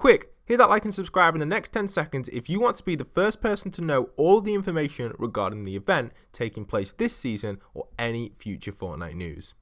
quick, hit that like and subscribe in the next 10 seconds if you want to be the first person to know all the information regarding the event taking place this season or any future Fortnite news.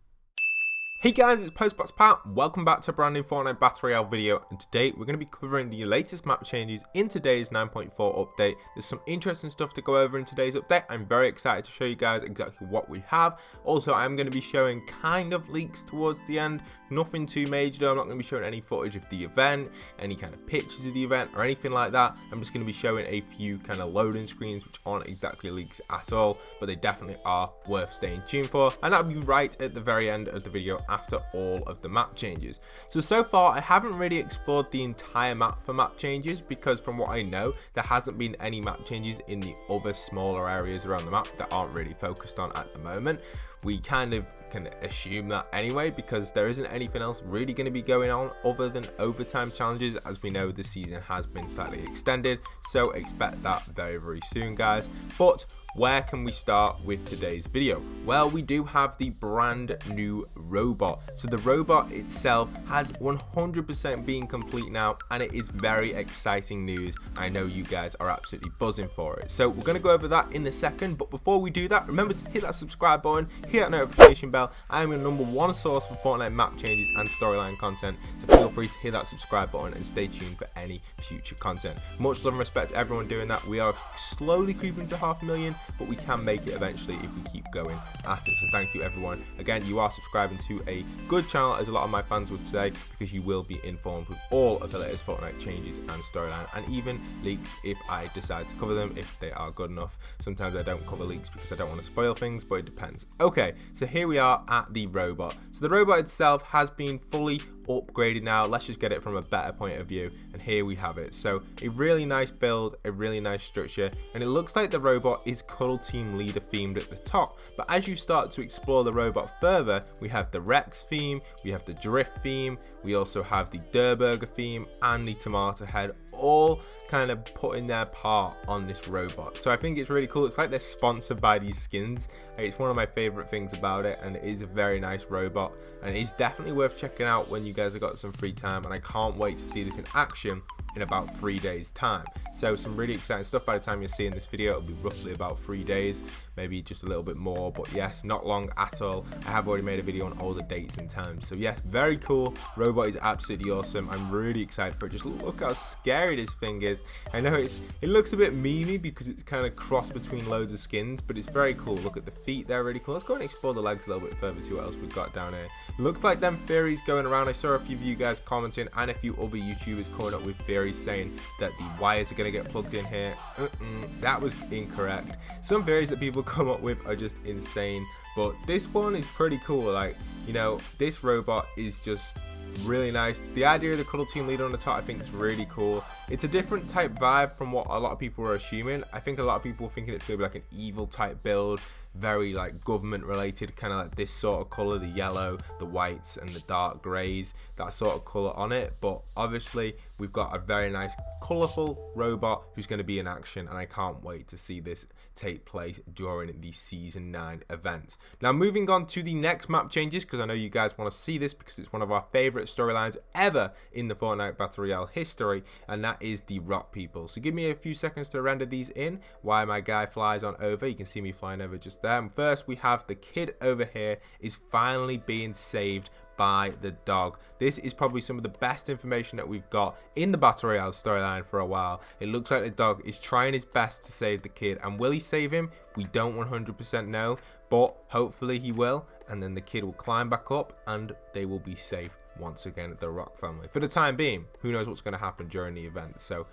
Hey guys, it's postboxpat. Welcome back to a brand new Fortnite Battle Royale video, and today we're going to be covering the latest map changes in today's 9.4 update. There's some interesting stuff to go over in today's update. I'm very excited to show you guys exactly what we have. Also, I'm going to be showing kind of leaks towards the end. Nothing too major though. I'm not going to be showing any footage of the event, any kind of pictures of the event or anything like that. I'm just going to be showing a few kind of loading screens which aren't exactly leaks at all, but they definitely are worth staying tuned for, and that'll be right at the very end of the video after all of the map changes. So far I haven't really explored the entire map for map changes, because from what I know there hasn't been any map changes in the other smaller areas around the map that aren't really focused on at the moment. We kind of can assume that anyway, because there isn't anything else really going to be going on other than overtime challenges. As we know, the season has been slightly extended, so expect that very soon, guys. But where can we start with today's video? Well, we do have the brand new robot. So the robot itself has 100% been complete now, and it is very exciting news. I know you guys are absolutely buzzing for it. So we're going to go over that in a second, but before we do that, remember to hit that subscribe button, hit that notification bell. I am your #1 source for Fortnite map changes and storyline content, so feel free to hit that subscribe button and stay tuned for any future content. Much love and respect to everyone doing that. We are slowly creeping to 500,000, but we can make it eventually if we keep going at it. So thank you everyone. Again, you are subscribing to a good channel, as a lot of my fans would say, because you will be informed with all of the latest Fortnite changes and storyline, and even leaks if I decide to cover them, if they are good enough. Sometimes I don't cover leaks because I don't want to spoil things, but it depends. Okay, so here we are at the robot. So the robot itself has been fully upgraded now. Let's just get it from a better point of view, and here we have it. So a really nice build, a really nice structure, and it looks like the robot is Cuddle Team Leader themed at the top. But as you start to explore the robot further, we have the Rex theme, we have the Drift theme, we also have the Durburger theme and the Tomato Head, all kind of putting their part on this robot. So I think it's really cool. It's like they're sponsored by these skins. It's one of my favorite things about it, and it is a very nice robot, and it's definitely worth checking out when you guys have got some free time, and I can't wait to see this in action in about 3 days time. So some really exciting stuff. By the time you're seeing this video, it'll be roughly about 3 days, maybe just a little bit more, but yes, not long at all. I have already made a video on all the dates and times. So yes, very cool. Robot is absolutely awesome. I'm really excited for it. Just look how scary this thing is. I know it looks a bit memey because it's kind of crossed between loads of skins, but it's very cool. Look at the feet, they're really cool. Let's go and explore the legs a little bit further, see what else we've got down here. Looks like them theories going around. I saw a few of you guys commenting and a few other YouTubers coming up with theories saying that the wires are going to get plugged in here. That was incorrect. Some theories that people come up with are just insane, but this one is pretty cool. Like, you know, this robot is just really nice. The idea of the Cuddle Team Leader on the top, I think, is really cool. It's a different type vibe from what a lot of people are assuming. I think a lot of people are thinking it's going to be like an evil type build, very like government related, kind of like this sort of color, the yellow, the whites and the dark grays, that sort of color on it. But obviously we've got a very nice colorful robot who's going to be in action, and I can't wait to see this take place during the season 9 event. Now moving on to the next map changes, because I know you guys want to see this because it's one of our favorite storylines ever in the Fortnite Battle Royale history, and that is the Rock People. So give me a few seconds to render these in while my guy flies on over. You can see me flying over just there. And first we have the kid over here is finally being saved by the dog. This is probably some of the best information that we've got in the Battle Royale storyline for a while. It looks like the dog is trying his best to save the kid, and will he save him? We don't 100% know, but hopefully he will, and then the kid will climb back up and they will be safe once again, the Rock family. For the time being, who knows what's going to happen during the event. So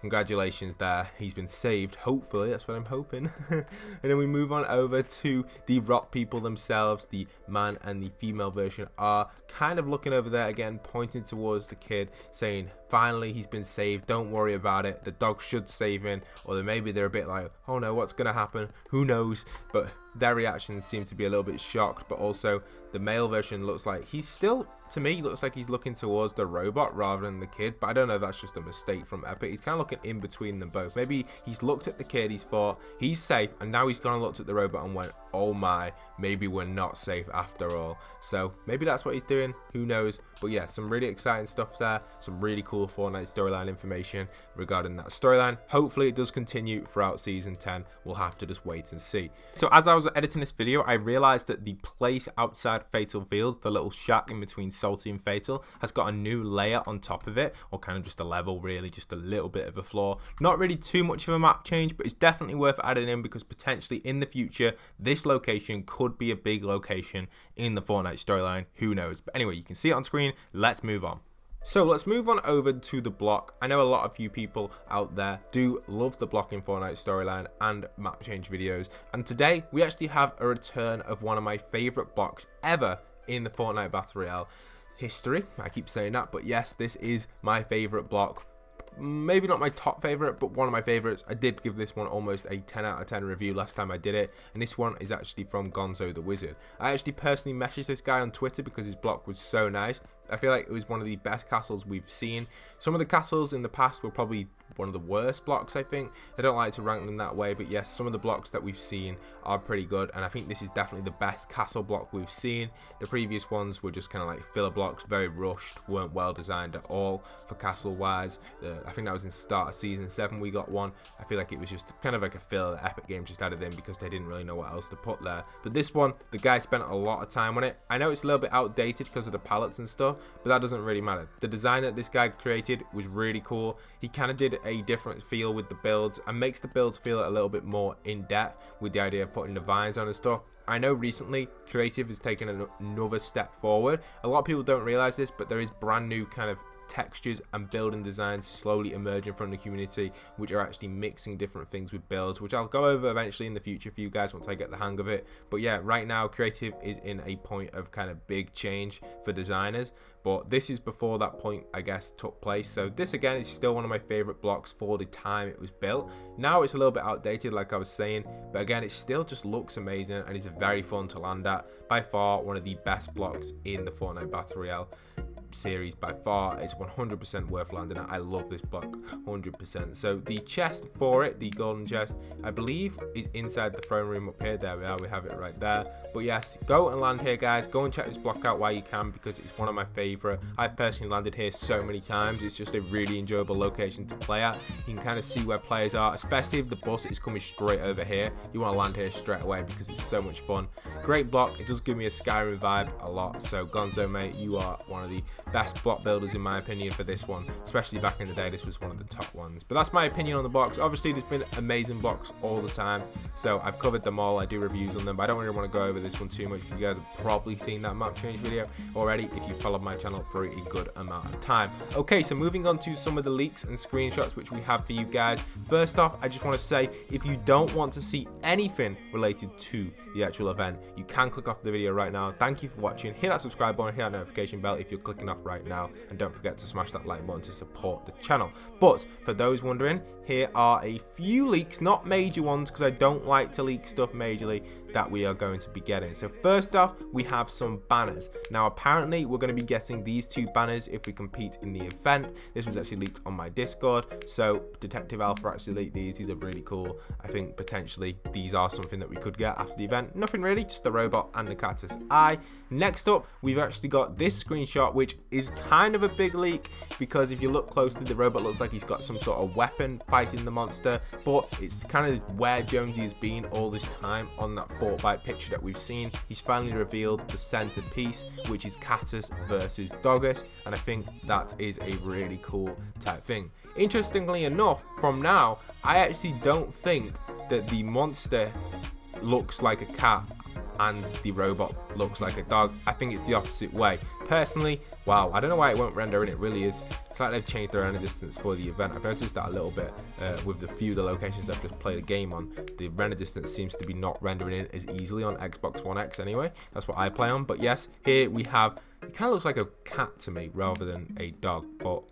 congratulations there, he's been saved, hopefully, that's what I'm hoping. And then we move on over to the Rock People themselves. The man and the female version are kind of looking over there again, pointing towards the kid, saying finally he's been saved, don't worry about it, the dog should save him. Or then maybe they're a bit like, oh no, what's gonna happen, who knows. But their reactions seem to be a little bit shocked. But also the male version looks like he's still to me looks like he's looking towards the robot rather than the kid, but I don't know if that's just a mistake from Epic. He's kind of looking in between them both. Maybe he's looked at the kid, he's thought he's safe, and now he's gone and looked at the robot and went, oh my, maybe we're not safe after all. So maybe that's what he's doing, who knows. But yeah, some really exciting stuff there, some really cool Fortnite storyline information regarding that storyline. Hopefully it does continue throughout season 10. We'll have to just wait and see. So as I was editing this video, I realized that the place outside Fatal Fields, the little shack in between Salty and Fatal, has got a new layer on top of it, or kind of just a level, really, just a little bit of a floor. Not really too much of a map change, but it's definitely worth adding in because potentially in the future this location could be a big location in the Fortnite storyline, who knows. But anyway, you can see it on screen. Let's move on. So let's move on over to the block. I know a lot of you people out there do love the block in Fortnite storyline and map change videos, and today we actually have a return of one of my favorite blocks ever in the Fortnite Battle Royale history. I keep saying that, but yes, this is my favorite block. Maybe not my top favorite, but one of my favorites. I did give this one almost a 10 out of 10 review last time I did it, and this one is actually from Gonzo the Wizard. I actually personally messaged this guy on Twitter because his block was so nice. I feel like it was one of the best castles we've seen. Some of the castles in the past were probably one of the worst blocks, I think. I don't like to rank them that way, but yes, some of the blocks that we've seen are pretty good, and I think this is definitely the best castle block we've seen. The previous ones were just kind of like filler blocks, very rushed, weren't well designed at all for castle wise. I think that was in start of season 7 we got one. I feel like it was just kind of like a filler that Epic Games just added in because they didn't really know what else to put there. But this one, the guy spent a lot of time on it. I know it's a little bit outdated because of the palettes and stuff, but that doesn't really matter. The design that this guy created was really cool. He kind of did a different feel with the builds and makes the builds feel a little bit more in depth with the idea of putting the vines on and stuff. I know recently Creative has taken another step forward. A lot of people don't realize this, but there is brand new kind of textures and building designs slowly emerging from the community, which are actually mixing different things with builds, which I'll go over eventually in the future for you guys once I get the hang of it. But yeah, right now Creative is in a point of kind of big change for designers, but this is before that point, I guess, took place. So this again is still one of my favorite blocks for the time it was built. Now it's a little bit outdated, like I was saying, but again, it still just looks amazing and it's very fun to land at. By far one of the best blocks in the Fortnite Battle Royale series. By far, it's 100% worth landing at. I love this block 100%. So the chest for it, the golden chest, I believe is inside the throne room up here. There we are, we have it right there. But yes, go and land here, guys. Go and check this block out while you can because it's one of my favorite. I've personally landed here so many times. It's just a really enjoyable location to play at. You can kind of see where players are, especially if the bus is coming straight over here. You want to land here straight away because it's so much fun. Great block. It does give me a Skyrim vibe a lot. So Gonzo, mate, you are one of the best block builders in my opinion for this one, especially back in the day. This was one of the top ones, but that's my opinion on the blocks. Obviously there's been amazing blocks all the time, so I've covered them all. I do reviews on them, but I don't really want to go over this one too much. You guys have probably seen that map change video already if you followed my channel for a good amount of time. Okay, so moving on to some of the leaks and screenshots which we have for you guys. First off, I just want to say, if you don't want to see anything related to the actual event, you can click off the video right now. Thank you for watching. Hit that subscribe button, hit that notification bell if you're clicking off right now, and don't forget to smash that like button to support the channel. But for those wondering, here are a few leaks, not major ones because I don't like to leak stuff majorly, that we are going to be getting. So first off, we have some banners. Now apparently we're going to be getting these 2 banners if we compete in the event. This was actually leaked on my Discord, so Detective Alpha actually leaked these. These are really cool. I think potentially these are something that we could get after the event. Nothing really, just the robot and the cactus eye. Next up, we've actually got this screenshot, which is kind of a big leak because if you look closely, the robot looks like he's got some sort of weapon fighting the monster, but it's kind of where Jonesy has been all this time on that Fortnite picture that we've seen. He's finally revealed the centerpiece, which is Cactus versus Doggus, and I think that is a really cool type thing. Interestingly enough, from now, I actually don't think that the monster looks like a cat and the robot looks like a dog. I think it's the opposite way. Personally, wow, I don't know why it won't render in. It really is. It's like they've changed their render distance for the event. I've noticed that a little bit with the few of the locations I've just played a game on. The render distance seems to be not rendering in as easily on Xbox One X anyway. That's what I play on. But yes, here we have, it kind of looks like a cat to me rather than a dog, but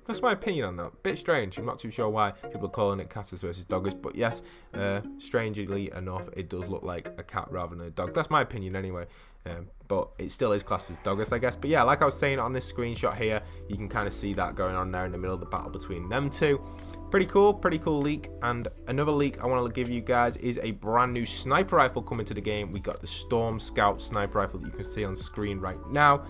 That's my opinion on that. Bit strange. I'm not too sure why people are calling it catters versus doggers, but yes, strangely enough, it does look like a cat rather than a dog. That's my opinion anyway. But it still is classed as doggers, I guess. But yeah, like I was saying on this screenshot here, you can kind of see that going on there in the middle of the battle between them two. Pretty cool leak. And another leak I want to give you guys is a brand new sniper rifle coming to the game. We got the Storm Scout sniper rifle that you can see on screen right now.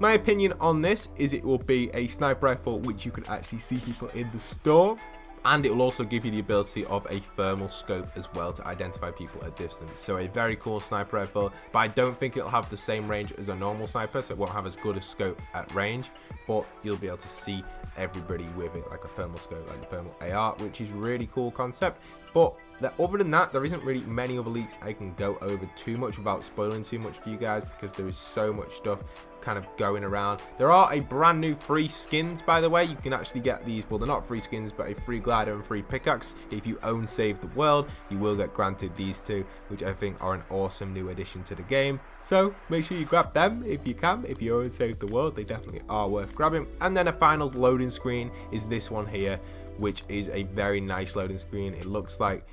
My opinion on this is it will be a sniper rifle which you can actually see people in the storm, and it will also give you the ability of a thermal scope as well to identify people at distance. So a very cool sniper rifle, but I don't think it'll have the same range as a normal sniper, so it won't have as good a scope at range, but you'll be able to see everybody with it like a thermal scope, like the thermal AR, which is really cool concept. But other than that, there isn't really many other leaks I can go over too much without spoiling too much for you guys, because there is so much stuff kind of going around. There are a brand new free skins, by the way. You can actually get these, well, they're not free skins, but a free glider and free pickaxe. If you own Save the World, you will get granted these two, which I think are an awesome new addition to the game. So make sure you grab them if you can. If you own Save the World, they definitely are worth grabbing. And then a final loading screen is this one here, which is a very nice loading screen. It looks like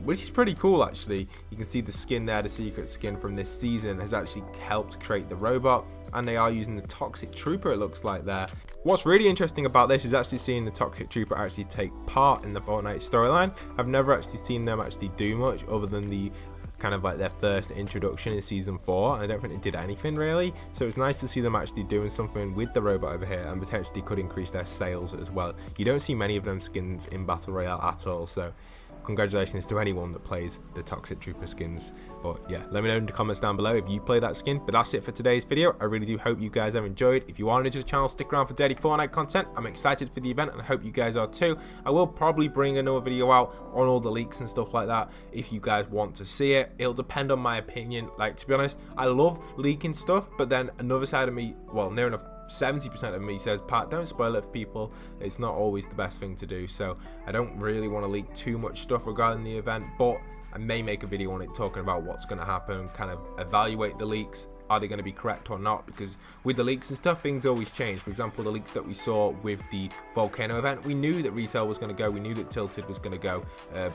which is pretty cool actually. You can see the skin there, the secret skin from this season has actually helped create the robot, and they are using the Toxic Trooper, it looks like there. What's really interesting about this is actually seeing the Toxic Trooper actually take part in the Fortnite storyline. I've never actually seen them actually do much other than the kind of like their first introduction in season 4. I don't think they did anything really, so it's nice to see them actually doing something with the robot over here, and potentially could increase their sales as well. You don't see many of them skins in Battle Royale at all, so congratulations to anyone that plays the Toxic Trooper skins. But yeah, let me know in the comments down below if you play that skin. But that's it for today's video. I really do hope you guys have enjoyed. If you are new to the channel, stick around for daily Fortnite content. I'm excited for the event and I hope you guys are too. I will probably bring another video out on all the leaks and stuff like that if you guys want to see it. It'll depend on my opinion. Like, to be honest, I love leaking stuff, but then another side of me, well, near enough 70% of me says, Pat, don't spoil it for people. It's not always the best thing to do, so I don't really want to leak too much stuff regarding the event, but I may make a video on it talking about what's going to happen, kind of evaluate the leaks. Are they going to be correct or not? Because with the leaks and stuff, things always change. For example, the leaks that we saw with the volcano event, we knew that retail was going to go, we knew that tilted was going to go,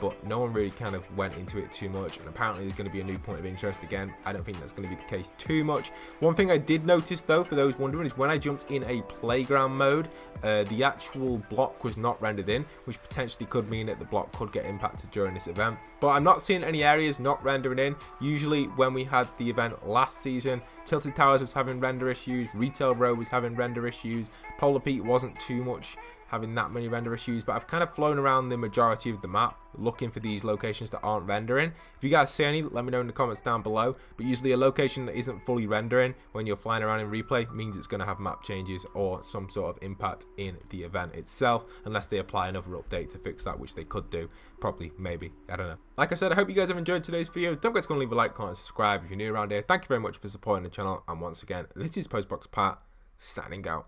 but no one really kind of went into it too much. And apparently there's going to be a new point of interest again. I don't think that's going to be the case too much. One thing I did notice though, for those wondering, is when I jumped in a playground mode, the actual block was not rendered in, which potentially could mean that the block could get impacted during this event. But I'm not seeing any areas not rendering in. Usually when we had the event last season, Tilted Towers was having render issues, Retail Row was having render issues, Polar Peak wasn't too much having that many render issues, but I've kind of flown around the majority of the map looking for these locations that aren't rendering. If you guys see any, let me know in the comments down below. But usually a location that isn't fully rendering when you're flying around in replay means it's going to have map changes or some sort of impact in the event itself, unless they apply another update to fix that, which they could do. Probably, maybe, I don't know. Like I said, I hope you guys have enjoyed today's video. Don't forget to go and leave a like, comment, subscribe if you're new around here. Thank you very much for supporting the channel, and once again, this is postboxpat signing out.